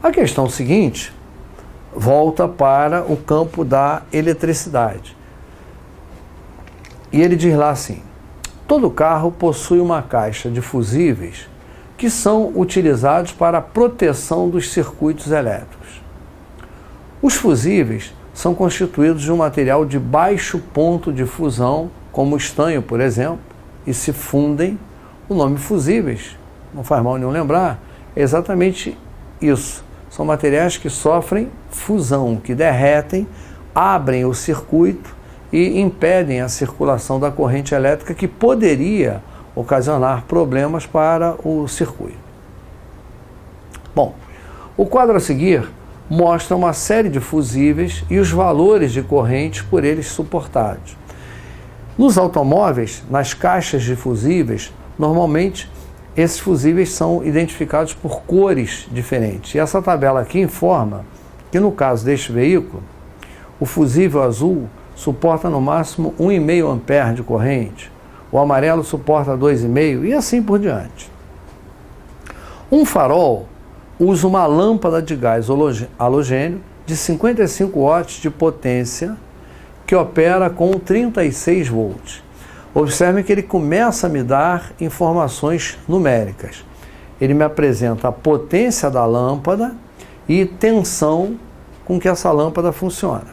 A questão seguinte volta para o campo da eletricidade. E ele diz lá assim: todo carro possui uma caixa de fusíveis que são utilizados para a proteção dos circuitos elétricos. Os fusíveis são constituídos de um material de baixo ponto de fusão, como o estanho, por exemplo, e se fundem. O nome fusíveis, não faz mal nenhum lembrar, é exatamente isso. São materiais que sofrem fusão, que derretem, abrem o circuito e impedem a circulação da corrente elétrica, que poderia ocasionar problemas para o circuito. Bom, o quadro a seguir mostra uma série de fusíveis e os valores de corrente por eles suportados. Nos automóveis, nas caixas de fusíveis, normalmente esses fusíveis são identificados por cores diferentes. E essa tabela aqui informa que, no caso deste veículo, o fusível azul suporta no máximo 1,5 ampere de corrente, o amarelo suporta 2,5 e assim por diante. Um farol usa uma lâmpada de gás halogênio de 55 watts de potência que opera com 36 volts. Observe que ele começa a me dar informações numéricas. Ele me apresenta a potência da lâmpada e tensão com que essa lâmpada funciona.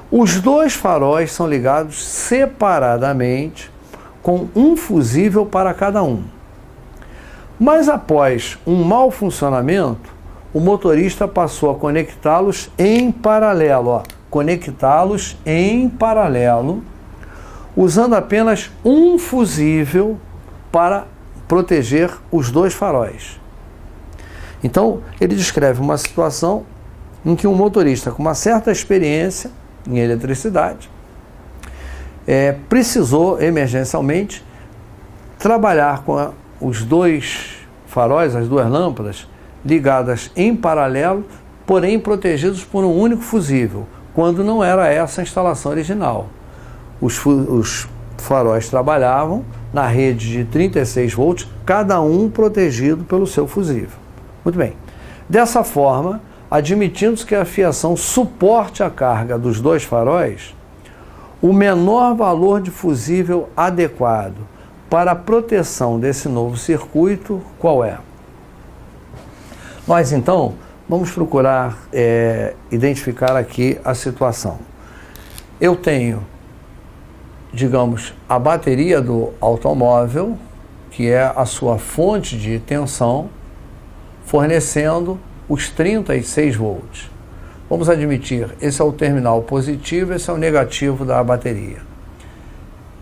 Os dois faróis são ligados separadamente com um fusível para cada um. Mas após um mau funcionamento, o motorista passou a conectá-los em paralelo. Conectá-los em paralelo, usando apenas um fusível para proteger os dois faróis. Então, ele descreve uma situação em que um motorista com uma certa experiência em eletricidade precisou emergencialmente trabalhar com os dois faróis, as duas lâmpadas, ligadas em paralelo, porém protegidos por um único fusível, quando não era essa a instalação original. Os faróis trabalhavam na rede de 36 volts, cada um protegido pelo seu fusível. Muito bem. Dessa forma, admitindo que a fiação suporte a carga dos dois faróis, o menor valor de fusível adequado para a proteção desse novo circuito, qual é? Nós, então, vamos procurar identificar aqui a situação. Eu tenho, digamos, a bateria do automóvel, que é a sua fonte de tensão, fornecendo os 36 volts. Vamos admitir, esse é o terminal positivo, esse é o negativo da bateria.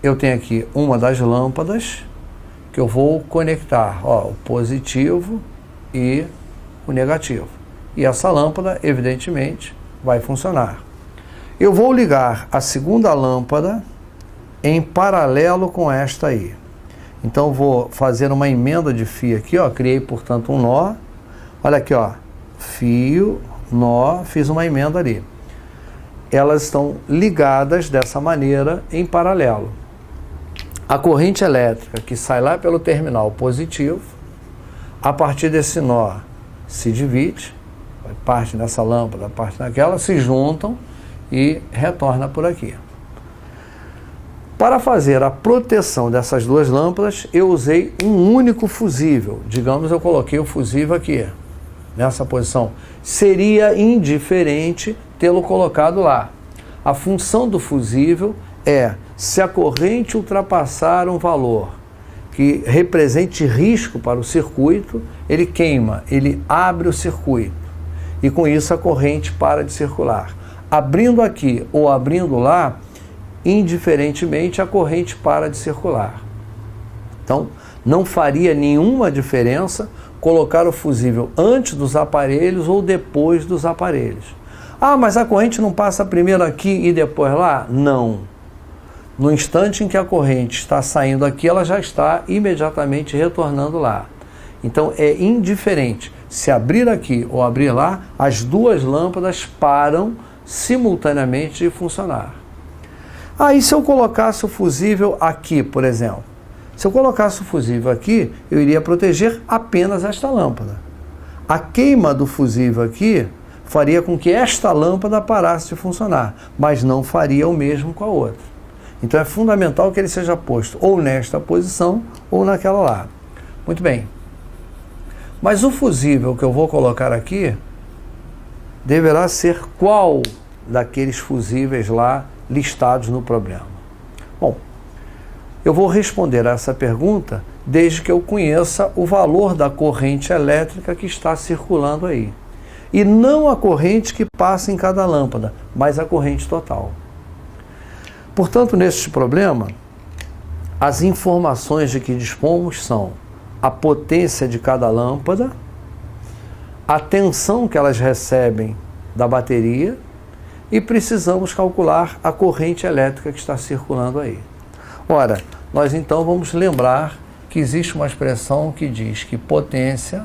Eu tenho aqui uma das lâmpadas que eu vou conectar, o positivo e o negativo. E essa lâmpada, evidentemente, vai funcionar. Eu vou ligar a segunda lâmpada em paralelo com esta aí. Então, vou fazer uma emenda de fio aqui, criei, portanto, um nó. Olha aqui, fio, nó, fiz uma emenda ali. Elas estão ligadas dessa maneira em paralelo. A corrente elétrica que sai lá pelo terminal positivo, a partir desse nó, se divide, parte nessa lâmpada, parte naquela, se juntam e retorna por aqui. Para fazer a proteção dessas duas lâmpadas, eu usei um único fusível. Digamos, eu coloquei o fusível aqui, nessa posição. Seria indiferente tê-lo colocado lá. A função do fusível é, se a corrente ultrapassar um valor que represente risco para o circuito, ele queima, ele abre o circuito. E com isso a corrente para de circular. Abrindo aqui ou abrindo lá, indiferentemente a corrente para de circular. Então, não faria nenhuma diferença colocar o fusível antes dos aparelhos ou depois dos aparelhos. Mas a corrente não passa primeiro aqui e depois lá? Não. No instante em que a corrente está saindo aqui, ela já está imediatamente retornando lá. Então, é indiferente. Se abrir aqui ou abrir lá, as duas lâmpadas param simultaneamente de funcionar. E se eu colocasse o fusível aqui, por exemplo? Se eu colocasse o fusível aqui, eu iria proteger apenas esta lâmpada. A queima do fusível aqui faria com que esta lâmpada parasse de funcionar, mas não faria o mesmo com a outra. Então é fundamental que ele seja posto ou nesta posição ou naquela lá. Muito bem. Mas o fusível que eu vou colocar aqui deverá ser qual daqueles fusíveis lá listados no problema? Bom, eu vou responder a essa pergunta desde que eu conheça o valor da corrente elétrica que está circulando aí. E não a corrente que passa em cada lâmpada, mas a corrente total. Portanto, neste problema, as informações de que dispomos são a potência de cada lâmpada, a tensão que elas recebem da bateria e precisamos calcular a corrente elétrica que está circulando aí. Ora, nós então vamos lembrar que existe uma expressão que diz que potência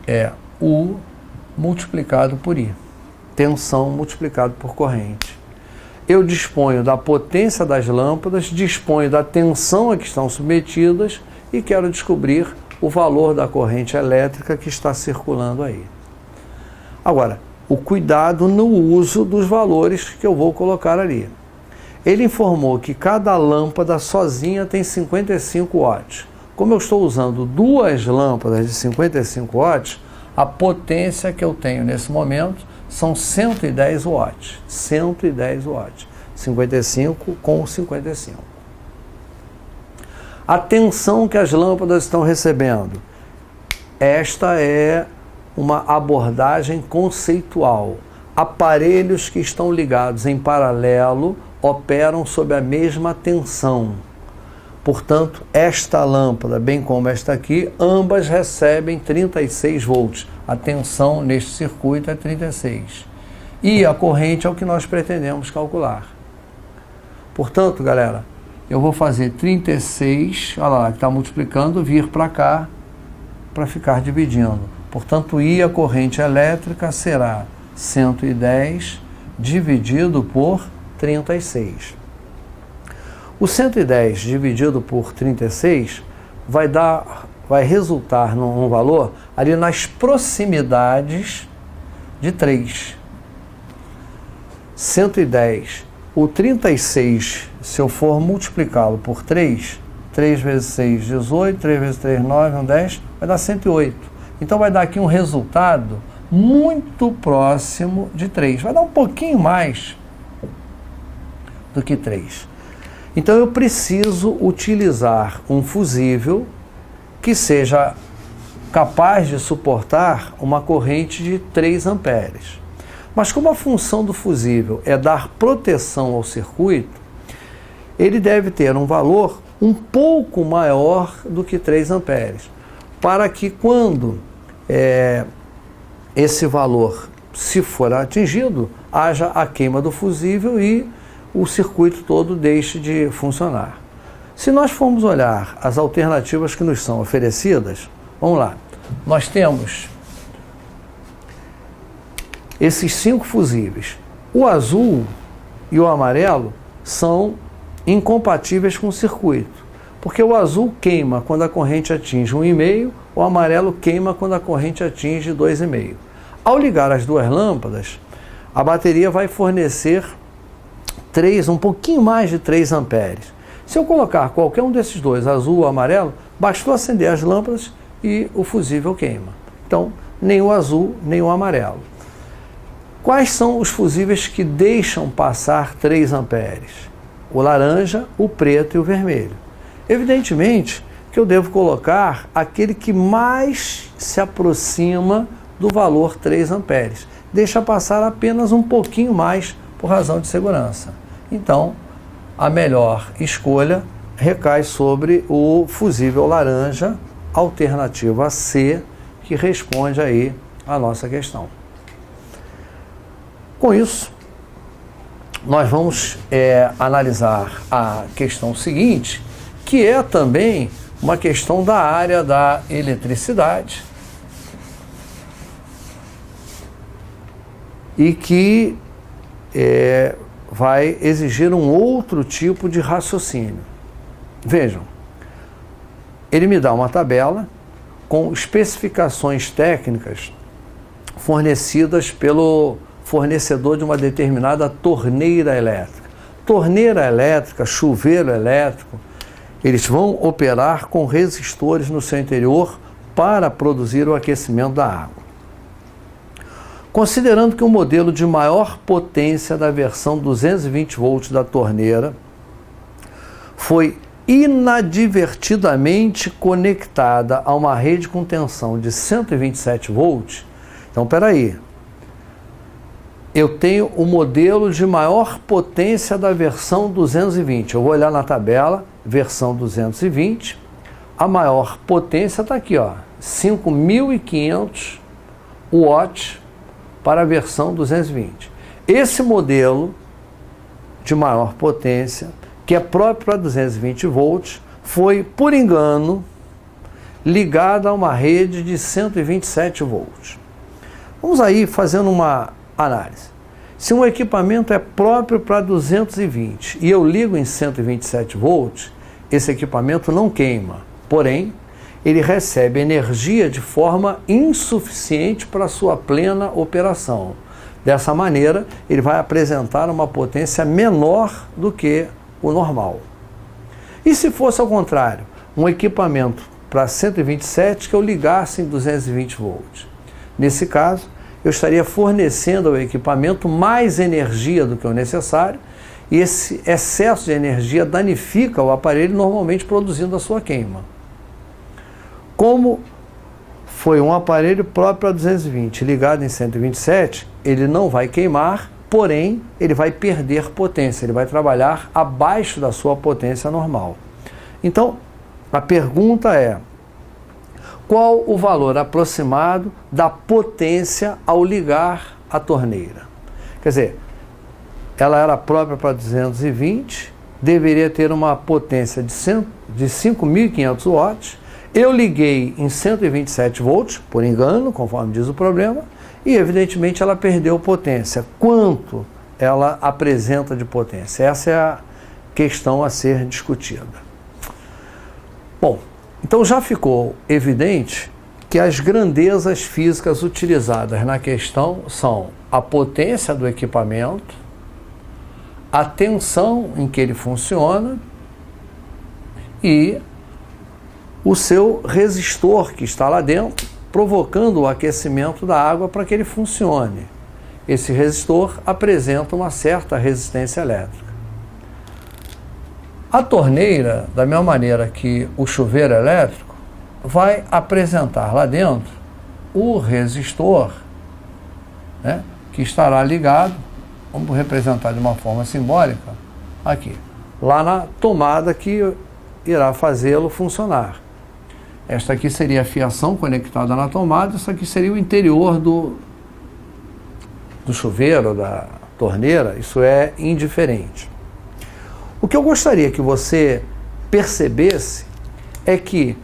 é U multiplicado por I, tensão multiplicado por corrente. Eu disponho da potência das lâmpadas, disponho da tensão a que estão submetidas e quero descobrir o valor da corrente elétrica que está circulando aí. Agora, o cuidado no uso dos valores que eu vou colocar ali. Ele informou que cada lâmpada sozinha tem 55 watts. Como eu estou usando duas lâmpadas de 55 watts, a potência que eu tenho nesse momento são 110 watts. 110 watts. 55 com 55. A tensão que as lâmpadas estão recebendo. Esta é uma abordagem conceitual. Aparelhos que estão ligados em paralelo operam sob a mesma tensão. Portanto, esta lâmpada, bem como esta aqui, ambas recebem 36 volts. A tensão neste circuito é 36. E a corrente é o que nós pretendemos calcular. Portanto, galera, eu vou fazer 36, olha lá, que está multiplicando, vir para cá, para ficar dividindo. Portanto, I, a corrente elétrica, será 110 dividido por 36. O 110 dividido por 36 vai resultar num valor ali nas proximidades de 3. 110. O 36, se eu for multiplicá-lo por 3, 3 vezes 6, 18, 3 vezes 3, 9, 10, vai dar 108. Então vai dar aqui um resultado muito próximo de 3. Vai dar um pouquinho mais do que 3. Então eu preciso utilizar um fusível que seja capaz de suportar uma corrente de 3 amperes. Mas como a função do fusível é dar proteção ao circuito, ele deve ter um valor um pouco maior do que 3 amperes, para que quando esse valor, se for atingido, haja a queima do fusível e o circuito todo deixe de funcionar. Se nós formos olhar as alternativas que nos são oferecidas, vamos lá, nós temos esses 5 fusíveis. O azul e o amarelo são incompatíveis com o circuito, porque o azul queima quando a corrente atinge 1,5, o amarelo queima quando a corrente atinge 2,5. Ao ligar as duas lâmpadas, a bateria vai fornecer um pouquinho mais de 3 amperes. Se eu colocar qualquer um desses dois, azul ou amarelo, bastou acender as lâmpadas e o fusível queima. Então, nem o azul, nem o amarelo. Quais são os fusíveis que deixam passar 3 amperes? O laranja, o preto e o vermelho. Evidentemente que eu devo colocar aquele que mais se aproxima do valor 3 amperes. Deixa passar apenas um pouquinho mais por razão de segurança. Então, a melhor escolha recai sobre o fusível laranja, alternativa C, que responde aí a nossa questão. Com isso, nós vamos analisar a questão seguinte, que é também uma questão da área da eletricidade e que vai exigir um outro tipo de raciocínio. Vejam, ele me dá uma tabela com especificações técnicas fornecidas pelo fornecedor de uma determinada torneira elétrica. Torneira elétrica, chuveiro elétrico, eles vão operar com resistores no seu interior para produzir o aquecimento da água. Considerando que o modelo de maior potência da versão 220 volts da torneira foi inadvertidamente conectada a uma rede com tensão de 127 volts, então, espera aí, eu tenho o modelo de maior potência da versão 220. Eu vou olhar na tabela, versão 220, a maior potência está aqui, ó, 5.500 watts para a versão 220. Esse modelo de maior potência, que é próprio para 220 volts, foi, por engano, ligado a uma rede de 127 volts. Vamos aí fazendo uma análise. Se um equipamento é próprio para 220 e eu ligo em 127 volts, esse equipamento não queima, porém, ele recebe energia de forma insuficiente para sua plena operação. Dessa maneira, ele vai apresentar uma potência menor do que o normal. E se fosse ao contrário, um equipamento para 127 que eu ligasse em 220 volts? Nesse caso, eu estaria fornecendo ao equipamento mais energia do que o necessário e esse excesso de energia danifica o aparelho, normalmente produzindo a sua queima. Como foi um aparelho próprio para 220 ligado em 127, ele não vai queimar, porém ele vai perder potência, ele vai trabalhar abaixo da sua potência normal. Então, a pergunta é: qual o valor aproximado da potência ao ligar a torneira? Quer dizer, ela era própria para 220, deveria ter uma potência de 5.500 watts, eu liguei em 127 volts, por engano, conforme diz o problema, e evidentemente ela perdeu potência. Quanto ela apresenta de potência? Essa é a questão a ser discutida. Bom, então já ficou evidente que as grandezas físicas utilizadas na questão são a potência do equipamento, a tensão em que ele funciona e o seu resistor que está lá dentro, provocando o aquecimento da água para que ele funcione. Esse resistor apresenta uma certa resistência elétrica. A torneira, da mesma maneira que o chuveiro elétrico, vai apresentar lá dentro o resistor, né, que estará ligado, vamos representar de uma forma simbólica, aqui, lá na tomada que irá fazê-lo funcionar. Esta aqui seria a fiação conectada na tomada, isso aqui seria o interior do chuveiro, da torneira, isso é indiferente. O que eu gostaria que você percebesse é que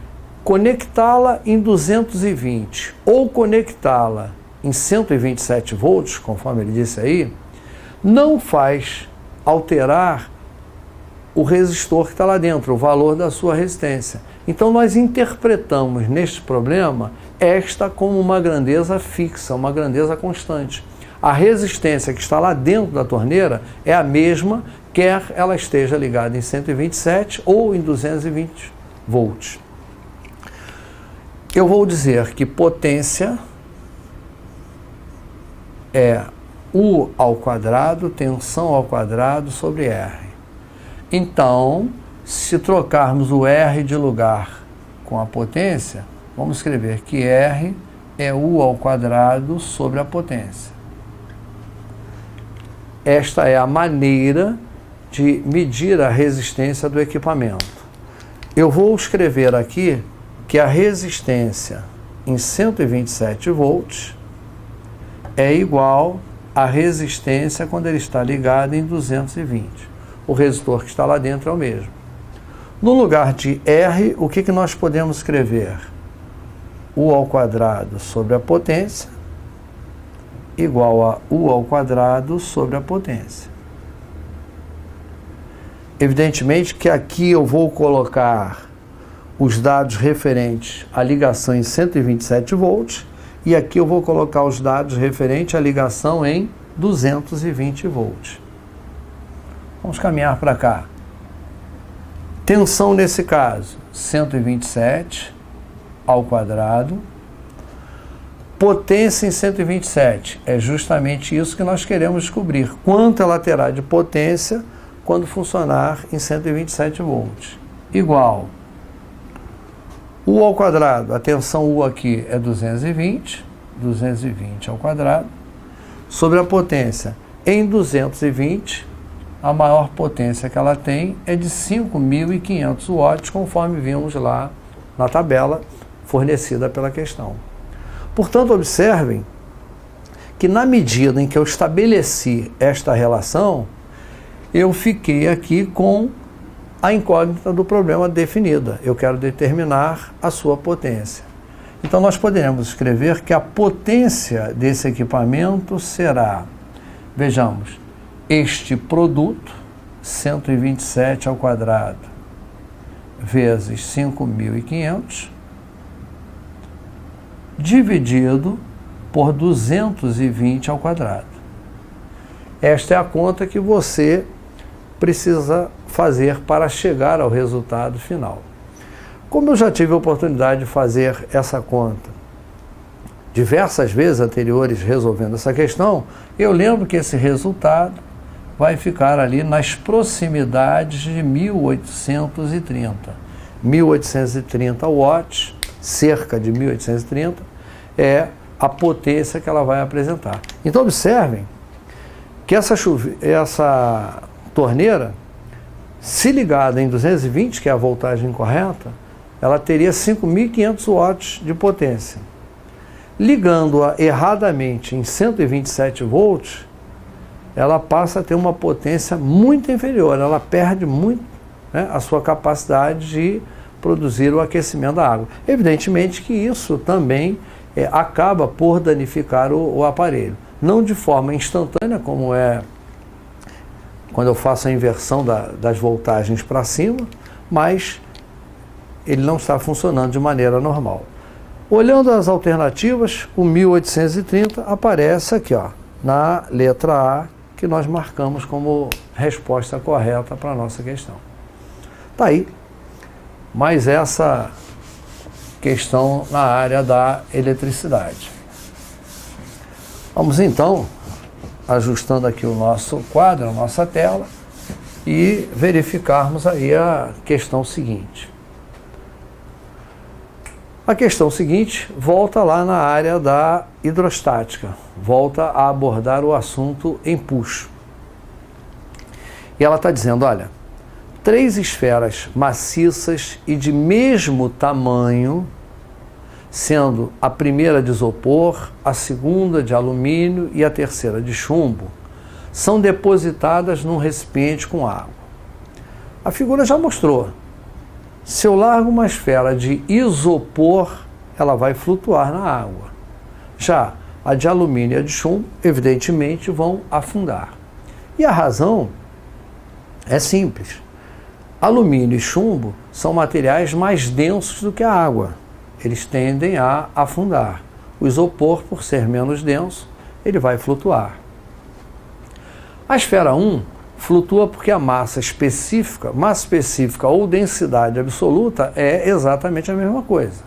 conectá-la em 220 ou conectá-la em 127 volts, conforme ele disse aí, não faz alterar o resistor que está lá dentro, o valor da sua resistência. Então nós interpretamos neste problema esta como uma grandeza fixa, uma grandeza constante. A resistência que está lá dentro da torneira é a mesma, quer ela esteja ligada em 127 ou em 220 volts. Eu vou dizer que potência é U ao quadrado, tensão ao quadrado sobre R. Então, se trocarmos o R de lugar com a potência, vamos escrever que R é U ao quadrado sobre a potência. Esta é a maneira de medir a resistência do equipamento. Eu vou escrever aqui que a resistência em 127 volts é igual à resistência quando ele está ligado em 220. O resistor que está lá dentro é o mesmo. No lugar de R, o que nós podemos escrever? U ao quadrado sobre a potência igual a U ao quadrado sobre a potência. Evidentemente que aqui eu vou colocar os dados referentes à ligação em 127 volts e aqui eu vou colocar os dados referentes à ligação em 220 volts. Vamos caminhar para cá. Tensão nesse caso, 127 ao quadrado. Potência em 127, é justamente isso que nós queremos descobrir. Quanto ela terá de potência quando funcionar em 127 volts. Igual U ao quadrado, a tensão U aqui é 220 ao quadrado, sobre a potência em 220, a maior potência que ela tem é de 5.500 watts, conforme vimos lá na tabela fornecida pela questão. Portanto, observem que na medida em que eu estabeleci esta relação, eu fiquei aqui com a incógnita do problema definida. Eu quero determinar a sua potência. Então, nós poderemos escrever que a potência desse equipamento será, vejamos, este produto, 127 ao quadrado, vezes 5.500, dividido por 220 ao quadrado. Esta é a conta que você precisa fazer para chegar ao resultado final. Como eu já tive a oportunidade de fazer essa conta diversas vezes anteriores resolvendo essa questão, eu lembro que esse resultado vai ficar ali nas proximidades de 1830. 1830 watts, cerca de 1830, é a potência que ela vai apresentar. Então observem que essa torneira, se ligada em 220, que é a voltagem correta, ela teria 5.500 watts de potência. Ligando-a erradamente em 127 volts, ela passa a ter uma potência muito inferior, ela perde muito, né, a sua capacidade de produzir o aquecimento da água. Evidentemente que isso também acaba por danificar o aparelho. Não de forma instantânea, como é quando eu faço a inversão das voltagens para cima, mas ele não está funcionando de maneira normal. Olhando as alternativas, o 1830 aparece aqui, ó, na letra A, que nós marcamos como resposta correta para a nossa questão. Está aí. Mais essa questão na área da eletricidade. Vamos então, ajustando aqui o nosso quadro, a nossa tela, e verificarmos aí a questão seguinte. A questão seguinte volta lá na área da hidrostática, volta a abordar o assunto empuxo. E ela está dizendo, olha, 3 esferas maciças e de mesmo tamanho, sendo a primeira de isopor, a segunda de alumínio e a terceira de chumbo, são depositadas num recipiente com água. A figura já mostrou. Se eu largo uma esfera de isopor, ela vai flutuar na água. Já a de alumínio e a de chumbo, evidentemente, vão afundar. E a razão é simples. Alumínio e chumbo são materiais mais densos do que a água. Eles tendem a afundar. O isopor, por ser menos denso, ele vai flutuar. A esfera 1 flutua porque a massa específica ou densidade absoluta é exatamente a mesma coisa.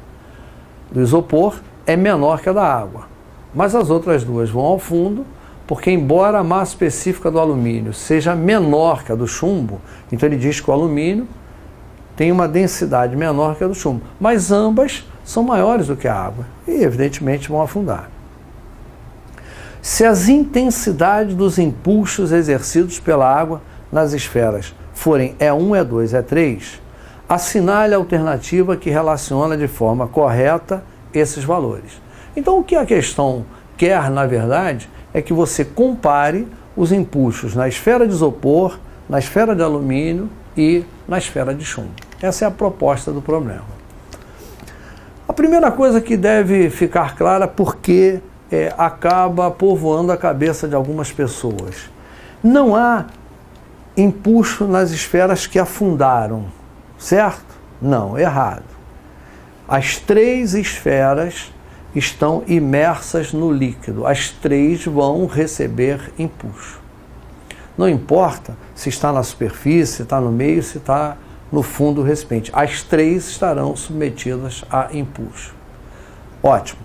Do isopor é menor que a da água. Mas as outras duas vão ao fundo, porque embora a massa específica do alumínio seja menor que a do chumbo, então ele diz que o alumínio tem uma densidade menor que a do chumbo. Mas ambas são maiores do que a água e, evidentemente, vão afundar. Se as intensidades dos impulsos exercidos pela água nas esferas forem E1, E2, E3, assinale a alternativa que relaciona de forma correta esses valores. Então, o que a questão quer, na verdade, é que você compare os impulsos na esfera de isopor, na esfera de alumínio e na esfera de chumbo. Essa é a proposta do problema. A primeira coisa que deve ficar clara porque acaba povoando a cabeça de algumas pessoas. Não há empuxo nas esferas que afundaram, certo? Não, errado. As 3 esferas estão imersas no líquido. As 3 vão receber impulso. Não importa se está na superfície, se está no meio, se está no fundo do recipiente. As 3 estarão submetidas a impulso. Ótimo.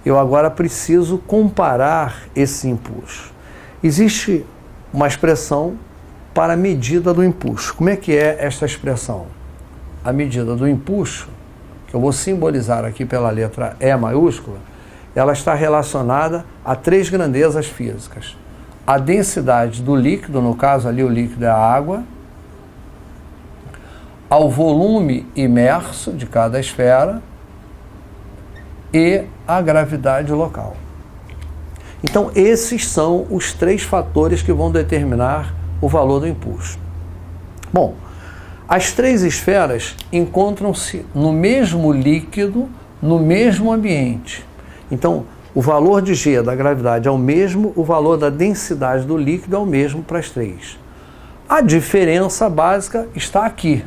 Eu agora preciso comparar esse impulso. Existe uma expressão para a medida do impulso. Como é que é esta expressão? A medida do impulso, que eu vou simbolizar aqui pela letra E maiúscula, ela está relacionada a 3 grandezas físicas. A densidade do líquido, no caso ali o líquido é a água, ao volume imerso de cada esfera e a gravidade local. Então, esses são os 3 fatores que vão determinar o valor do impulso. Bom, as 3 esferas encontram-se no mesmo líquido, no mesmo ambiente. Então, o valor de G da gravidade é o mesmo, o valor da densidade do líquido é o mesmo para as 3. A diferença básica está aqui,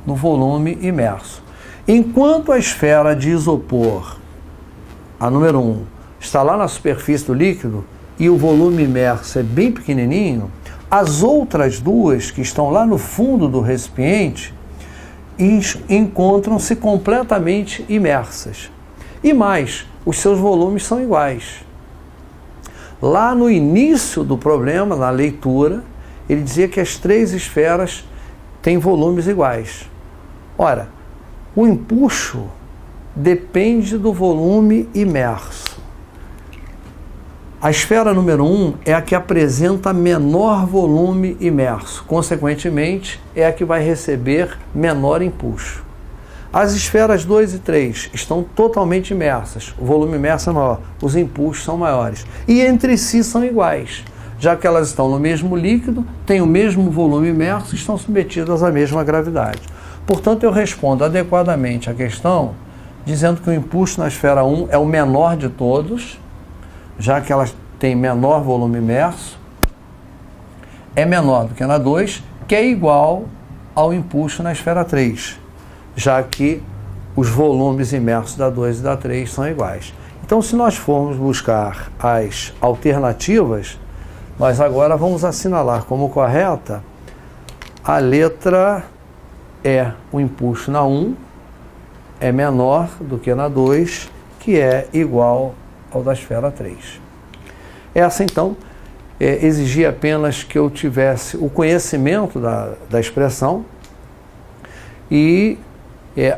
no volume imerso. Enquanto a esfera de isopor, a número 1, está lá na superfície do líquido e o volume imerso é bem pequenininho, as outras 2, que estão lá no fundo do recipiente, encontram-se completamente imersas. E mais, os seus volumes são iguais. Lá no início do problema, na leitura, ele dizia que as 3 esferas têm volumes iguais. Ora, o impulso depende do volume imerso. A esfera número 1 é a que apresenta menor volume imerso, consequentemente, é a que vai receber menor impulso. As esferas 2 e 3 estão totalmente imersas, o volume imerso é maior, os impulsos são maiores. E entre si são iguais, já que elas estão no mesmo líquido, têm o mesmo volume imerso e estão submetidas à mesma gravidade. Portanto, eu respondo adequadamente a questão, dizendo que o impulso na esfera 1 é o menor de todos, já que elas têm menor volume imerso, é menor do que na 2, que é igual ao impulso na esfera 3, já que os volumes imersos da 2 e da 3 são iguais. Então, se nós formos buscar as alternativas, nós agora vamos assinalar como correta a letra E. O impulso na 1 é menor do que na 2, que é igual ao da esfera 3. Essa, então, exigia apenas que eu tivesse o conhecimento da expressão e,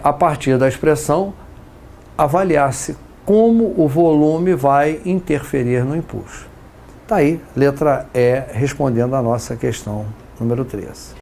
a partir da expressão, avaliasse como o volume vai interferir no impulso. Está aí, letra E, respondendo a nossa questão número 3.